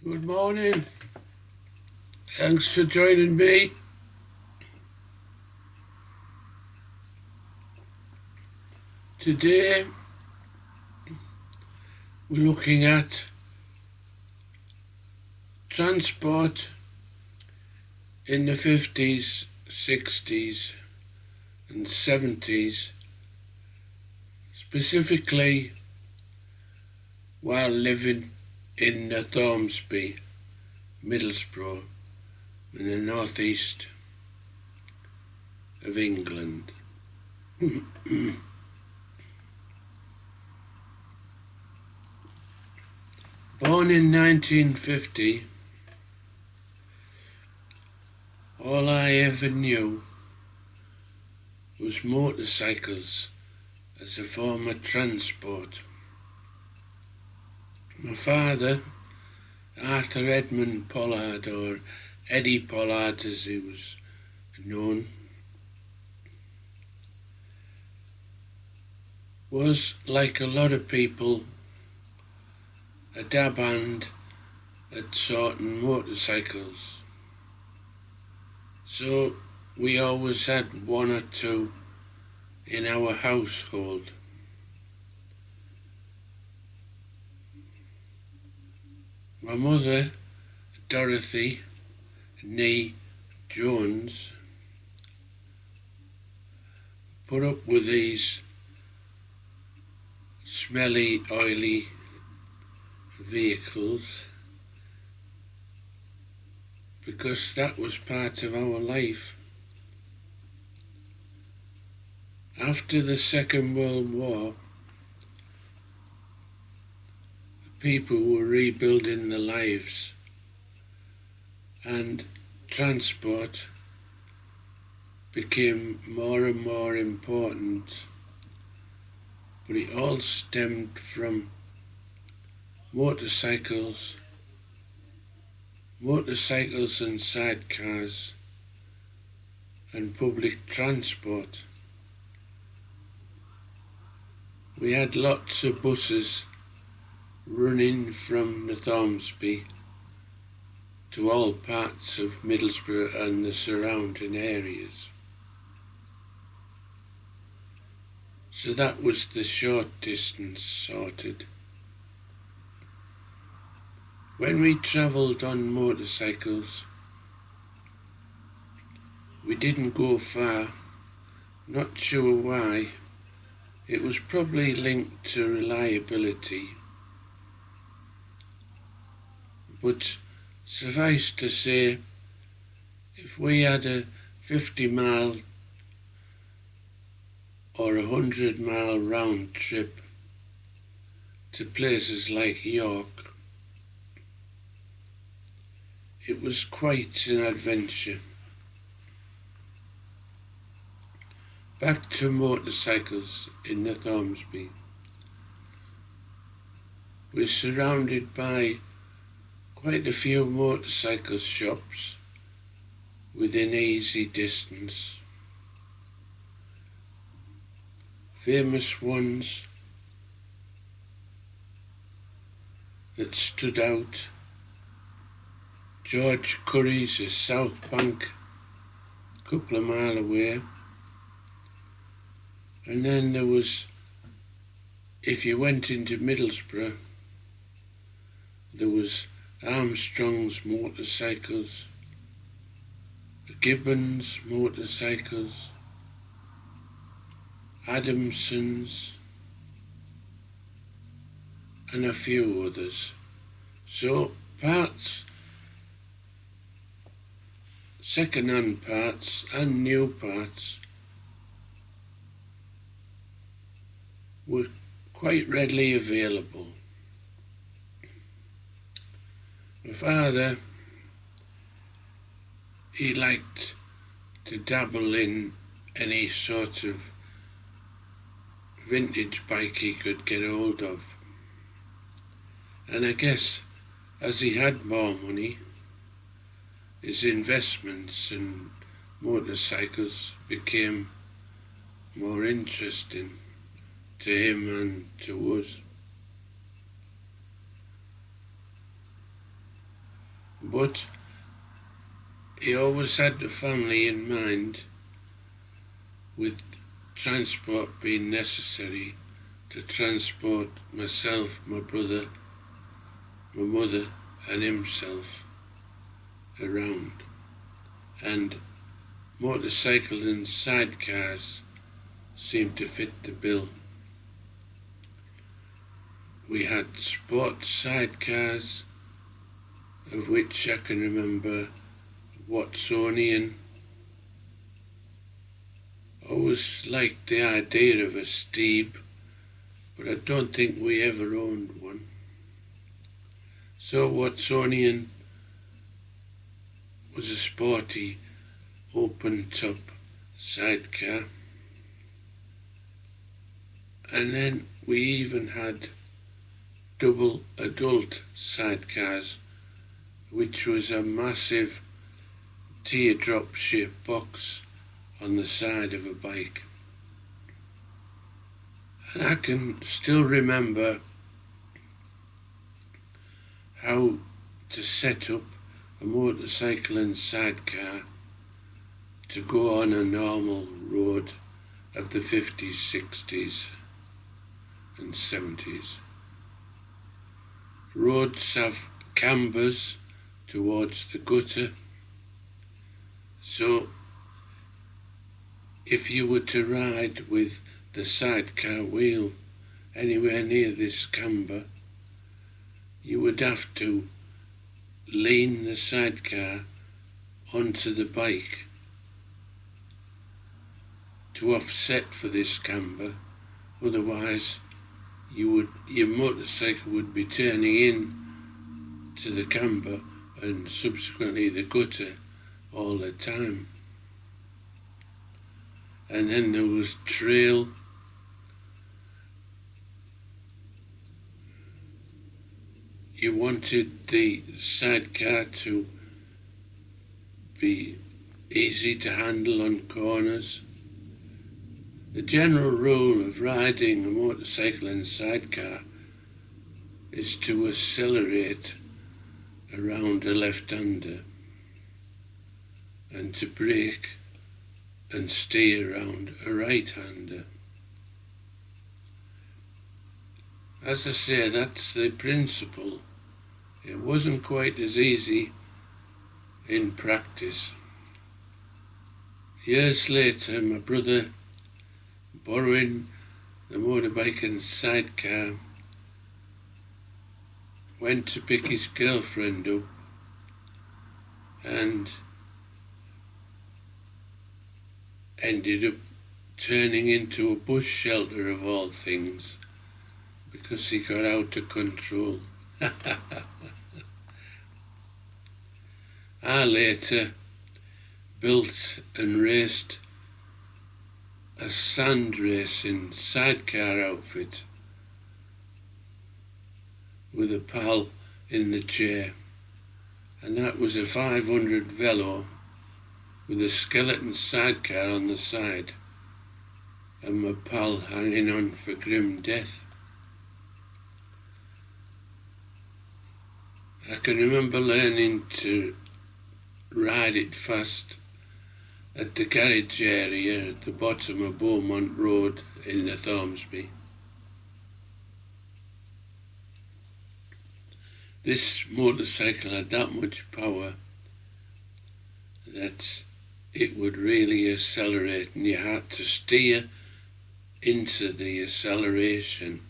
Good morning. Thanks for joining me. Today we're looking at transport in the 50s, 60s and 70s, specifically while living in Ormesby, Middlesbrough, in the northeast of England. Born in 1950, all I ever knew was motorcycles as a form of transport. My father, Arthur Edmund Pollard, or Eddie Pollard as he was known, was, like a lot of people, a dab hand at sorting motorcycles. So we always had one or two in our household. My mother, Dorothy Nee Jones, put up with these smelly, oily vehicles because that was part of our life. After the Second World War, people were rebuilding their lives and transport became more and more important, but it all stemmed from motorcycles and sidecars and public transport. We had lots of buses running from Ormesby to all parts of Middlesbrough and the surrounding areas. So that was the short distance sorted. When we travelled on motorcycles, we didn't go far, not sure why. It was probably linked to reliability. But suffice to say, if we had a 50-mile or 100-mile round trip to places like York, it was quite an adventure. Back to motorcycles in Ormesby. We're surrounded by quite a few motorcycle shops within easy distance. Famous ones that stood out: George Curry's is South Bank, a couple of mile away. And then there was, if you went into Middlesbrough, there was Armstrong's motorcycles, Gibbons motorcycles, Adamson's, and a few others. So parts, second-hand parts and new parts were quite readily available. My father, he liked to dabble in any sort of vintage bike he could get hold of. And I guess as he had more money, his investments in motorcycles became more interesting to him and to us. but he always had the family in mind, with transport being necessary to transport myself, my brother, my mother and himself around. And motorcycle and sidecars seemed to fit the bill. We had sports sidecars, of which I can remember Watsonian. Always liked the idea of a Steeb, but I don't think we ever owned one. So Watsonian was a sporty, open-top sidecar. And then we even had double adult sidecars, which was a massive teardrop-shaped box on the side of a bike. And I can still remember how to set up a motorcycle and sidecar to go on a normal road of the 50s, 60s and 70s. Roads have cambers towards the gutter, so if you were to ride with the sidecar wheel anywhere near this camber, you would have to lean the sidecar onto the bike to offset for this camber. Otherwise your motorcycle would be turning in to the camber and subsequently the gutter all the time. And then there was trail. You wanted the sidecar to be easy to handle on corners. The general rule of riding a motorcycle and sidecar is to accelerate around a left-hander and to brake and stay around a right-hander. As I say, that's the principle. It wasn't quite as easy in practice. Years later, my brother, borrowing the motorbike and sidecar, went to pick his girlfriend up and ended up turning into a bush shelter of all things because he got out of control. I later built and raced a sand racing sidecar outfit with a pal in the chair, and that was a 500 Velo with a skeleton sidecar on the side and my pal hanging on for grim death. I can remember learning to ride it fast at the garage area at the bottom of Beaumont Road in Ormesby. This motorcycle had that much power that it would really accelerate, and you had to steer into the acceleration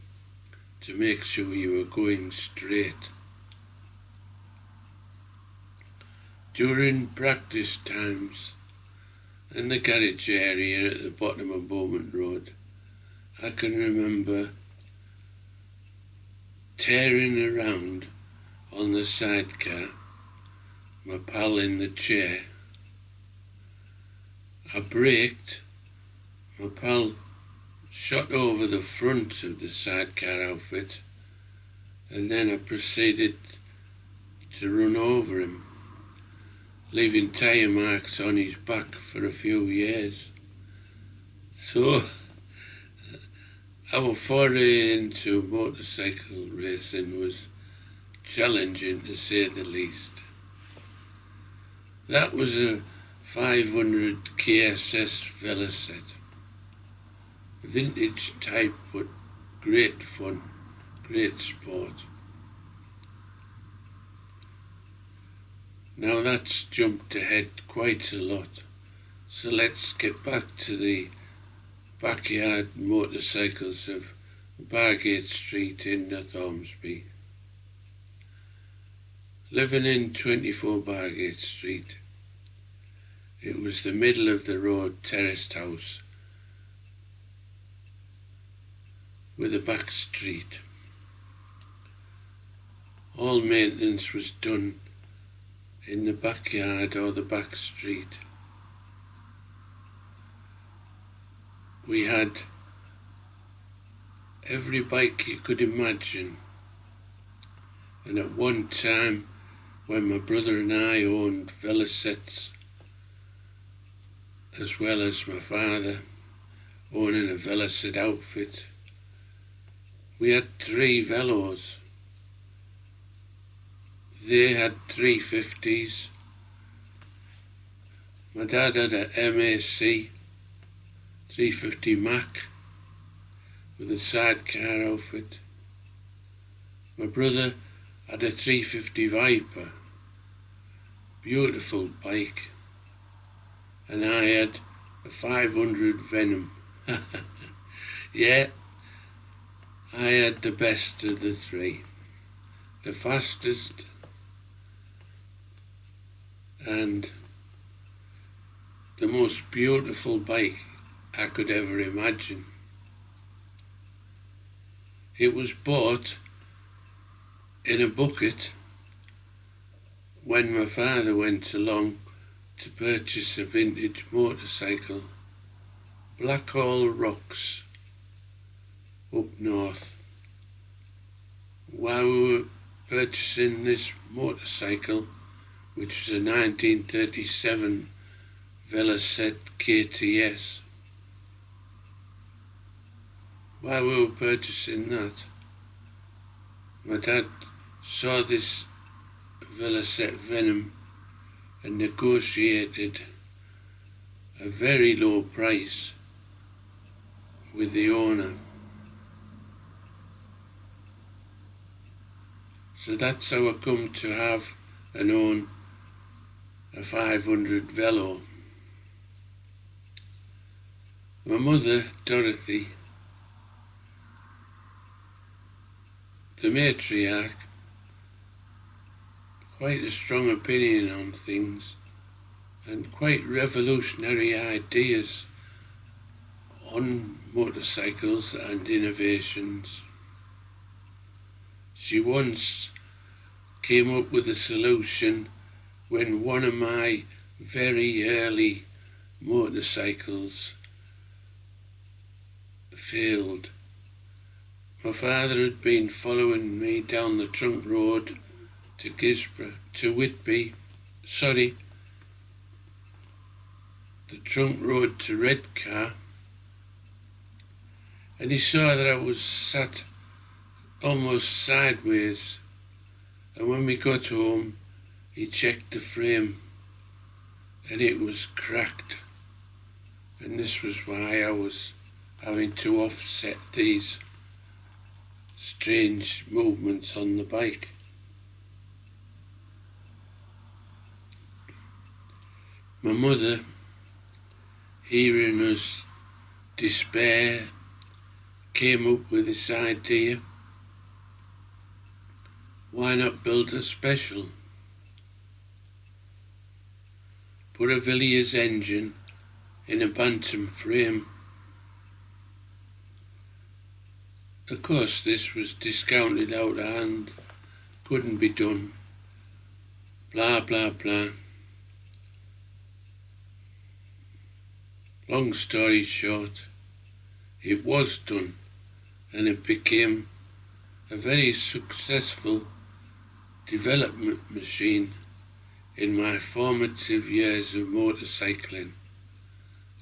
to make sure you were going straight. During practice times in the garage area at the bottom of Beaumont Road, I can remember tearing around on the sidecar, my pal in the chair. I braked, my pal shot over the front of the sidecar outfit, and then I proceeded to run over him, leaving tyre marks on his back for a few years. So our foray into motorcycle racing was challenging, to say the least. That was a 500 KSS Velocet. Vintage type, but great fun, great sport. Now that's jumped ahead quite a lot, so let's get back to the backyard motorcycles of Bargate Street in North Ormesby. Living in 24 Bargate Street, it was the middle of the road terraced house with a back street. All maintenance was done in the backyard or the back street. We had every bike you could imagine, and at one time when my brother and I owned Velocets, as well as my father owning a Velocet outfit, we had 3 Velos. They had 350s. My dad had a MAC 350 Mac with a sidecar outfit. My brother had a 350 Viper, beautiful bike, and I had a 500 Venom. Yeah, I had the best of the 3, the fastest and the most beautiful bike I could ever imagine. It was bought in a bucket when my father went along to purchase a vintage motorcycle, Blackhall Rocks, up north. While we were purchasing this motorcycle, which was a 1937 Velocet KTS, while we were purchasing that, my dad saw this Velocet Venom and negotiated a very low price with the owner. So that's how I come to have and own a 500 Velo. My mother, Dorothy, the matriarch, quite a strong opinion on things and quite revolutionary ideas on motorcycles and innovations. She once came up with a solution when one of my very early motorcycles failed. My father had been following me down the trunk road to Whitby, the trunk road to Redcar, and he saw that I was sat almost sideways, and when we got home he checked the frame and it was cracked, and this was why I was having to offset these strange movements on the bike. My mother, hearing us despair, came up with this idea: why not build a special? Put a Villiers engine in a Bantam frame. Of course, this was discounted out of hand, couldn't be done, blah blah blah. Long story short, it was done, and it became a very successful development machine in my formative years of motorcycling.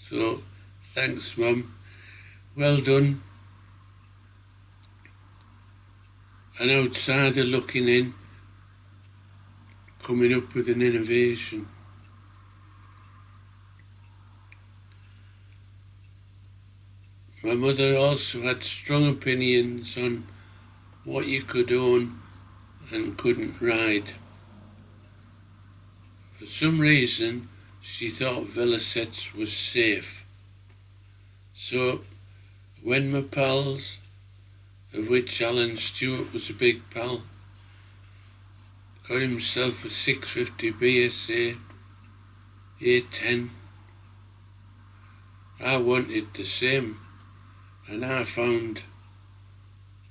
So, thanks Mum, well done. An outsider looking in, coming up with an innovation. My mother also had strong opinions on what you could own and couldn't ride. For some reason, she thought velosets was safe. So, when my pals, of which Alan Stewart was a big pal, got himself a 650 BSA A10, I wanted the same, and I found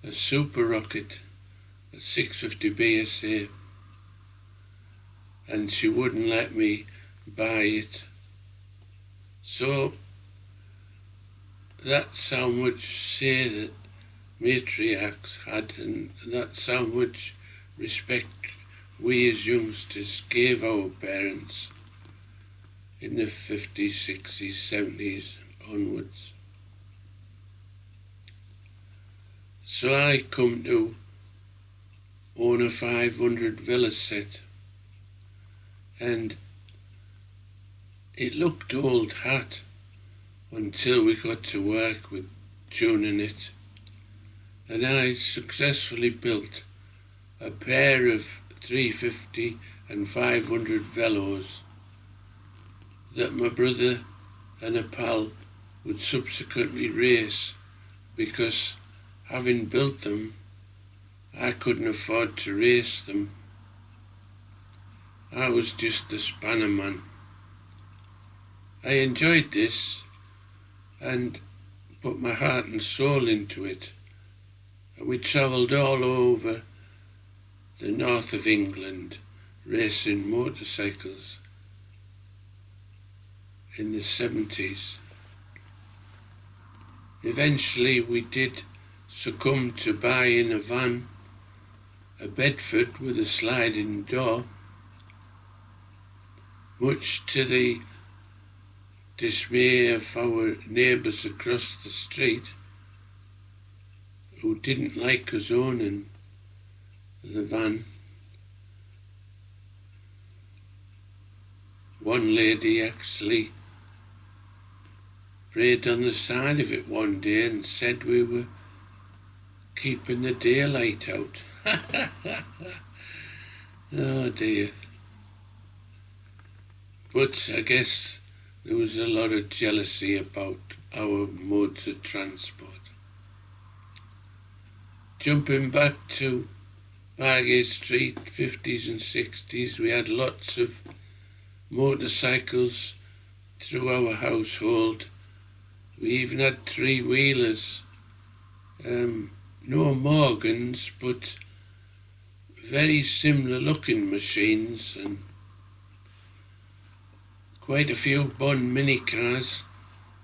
a super rocket, a 650 BSA, and she wouldn't let me buy it. So that's how much say that matriarchs had, and that's how much respect we as youngsters gave our parents in the 50s, 60s, 70s onwards. So I come to own a 500 Veloset, and it looked old hat until we got to work with tuning it, and I successfully built a pair of 350 and 500 Velos that my brother and a pal would subsequently race, because having built them, I couldn't afford to race them. I was just the spanner man. I enjoyed this and put my heart and soul into it. And we travelled all over the north of England racing motorcycles in the 70s. Eventually we did succumb to buying a van, a Bedford with a sliding door, much to the dismay of our neighbours across the street, who didn't like us owning the van. One lady actually prayed on the side of it one day and said we were keeping the daylight out. Oh dear. But I guess there was a lot of jealousy about our modes of transport. Jumping back to Bargate Street, 50s and 60s, we had lots of motorcycles through our household. We even had three-wheelers, no Morgans, but very similar looking machines, and quite a few Bond minicars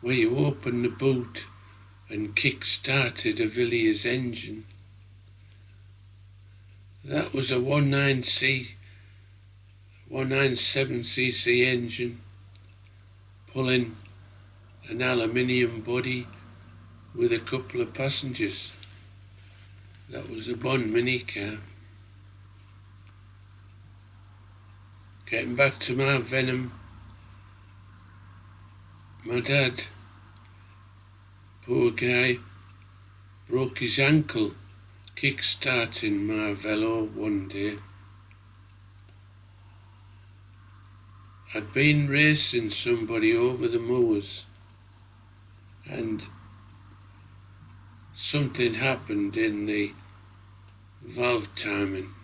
where you open the boot and kick-started a Villiers engine. That was a 197cc engine pulling an aluminium body with a couple of passengers. That was a Bond minicar. Getting back to my Venom, my dad, poor guy, broke his ankle kick-starting my Velo one day. I'd been racing somebody over the moors, and something happened in the valve timing.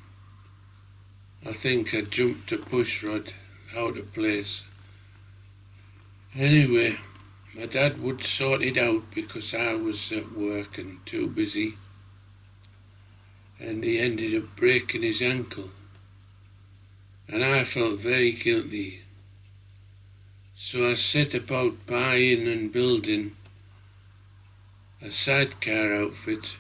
I think I jumped a push rod out of place. Anyway, my dad would sort it out because I was at work and too busy, and he ended up breaking his ankle, and I felt very guilty. So I set about buying and building a sidecar outfit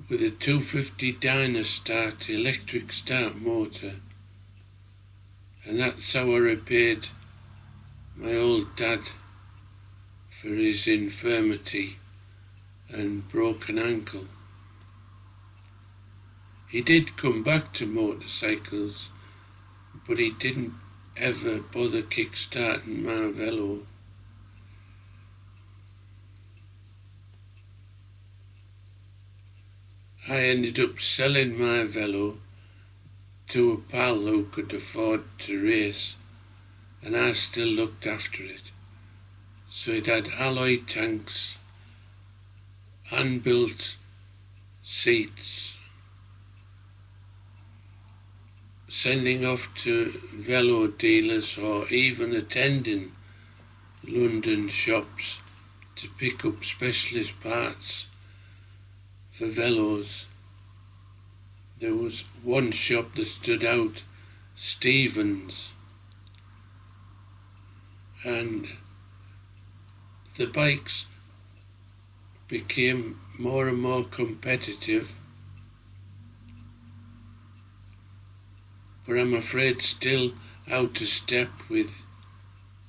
with a 250 Dynastart electric start motor, and that's how I repaid my old dad for his infirmity and broken ankle. He did come back to motorcycles, but he didn't ever bother kick-starting my Velo. I ended up selling my velo to a pal who could afford to race, and I still looked after it. So it had alloy tanks, hand-built seats, sending off to velo dealers or even attending London shops to pick up specialist parts for velos. There was one shop that stood out, Stevens, and the bikes became more and more competitive, but I'm afraid still out of step with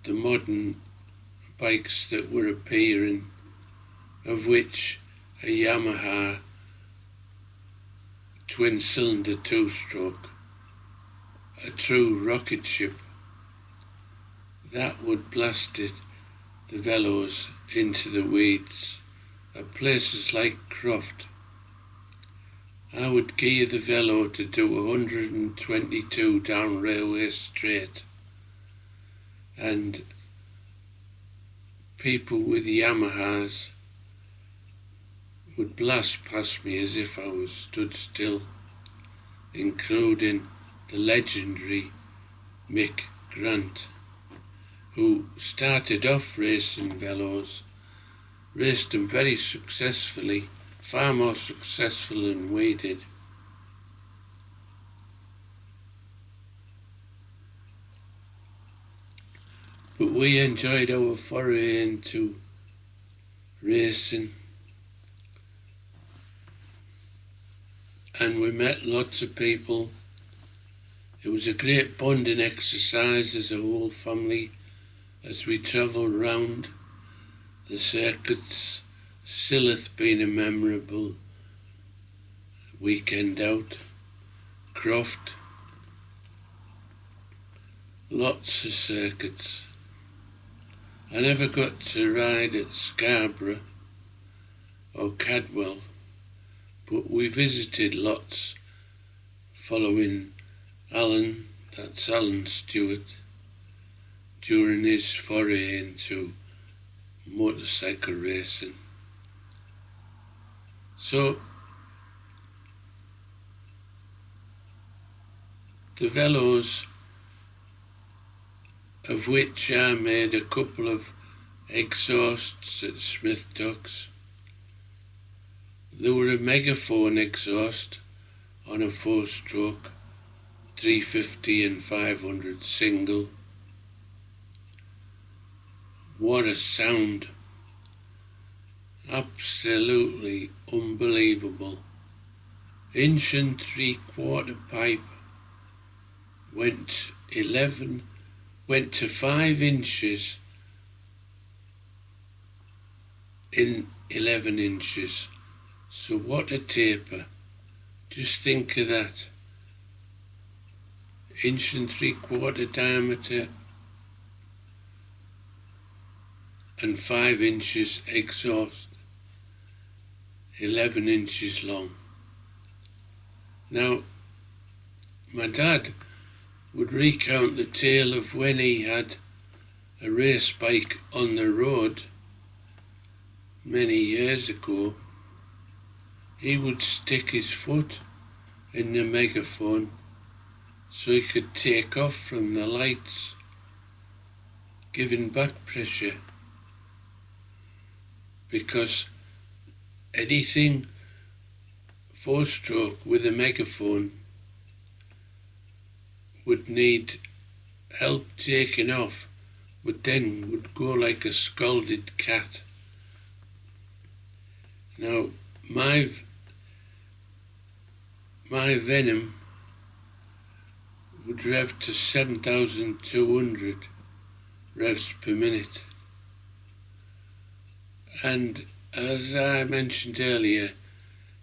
the modern bikes that were appearing, of which a Yamaha twin-cylinder two-stroke, a true rocket ship, that would blast the velos into the weeds. At places like Croft, I would gear the velo to do 122 down Railway Straight, and people with Yamahas would blast past me as if I was stood still, including the legendary Mick Grant, who started off racing velos, raced them very successfully, far more successful than we did. But we enjoyed our foray into racing, and we met lots of people. It was a great bonding exercise as a whole family as we travelled round the circuits. Silloth being a memorable weekend out, Croft, lots of circuits. I never got to ride at Scarborough or Cadwell, but we visited lots following Alan, that's Alan Stewart, during his foray into motorcycle racing. So the velos, of which I made a couple of exhausts at Smith Docks. There were a megaphone exhaust on a 4-stroke 350 and 500 single. What a sound! Absolutely unbelievable. 1 3/4 pipe went to 5 inches in 11 inches. So what a taper. Just think of that. 1 3/4 diameter and 5 inches exhaust, 11 inches long. Now, my dad would recount the tale of when he had a race bike on the road many years ago. He would stick his foot in the megaphone so he could take off from the lights, giving back pressure, because anything 4-stroke with a megaphone would need help taking off, but then would go like a scalded cat. Now, my Venom would rev to 7,200 revs per minute. And as I mentioned earlier,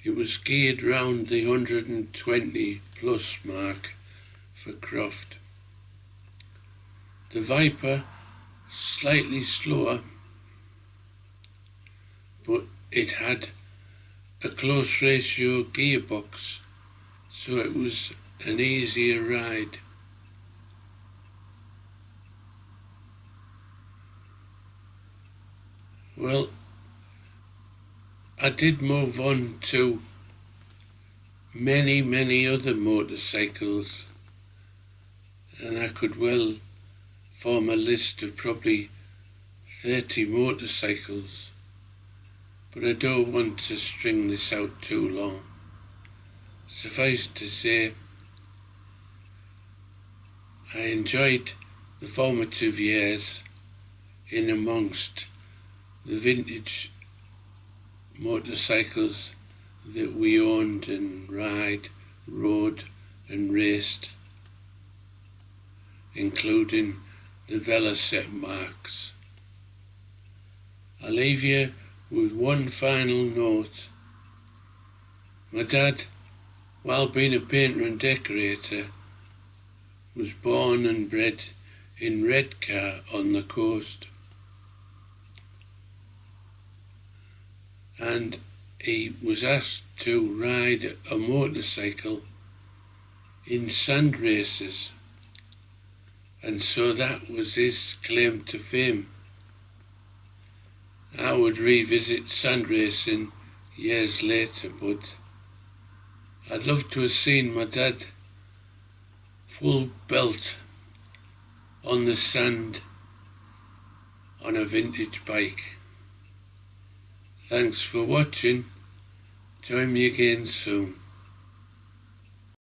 it was geared round the 120 plus mark for Croft. The Viper, slightly slower, but it had a close ratio gearbox, so it was an easier ride. Well, I did move on to many other motorcycles, and I could well form a list of probably 30 motorcycles, but I don't want to string this out too long. Suffice to say, I enjoyed the formative years in amongst the vintage motorcycles that we owned and rode and raced, including the Velocet marks. I'll leave you with one final note. My dad, while being a painter and decorator, was born and bred in Redcar on the coast, and he was asked to ride a motorcycle in sand races, and so that was his claim to fame. I would revisit sand racing years later, but I'd love to have seen my dad full belt on the sand on a vintage bike. Thanks for watching. Join me again soon.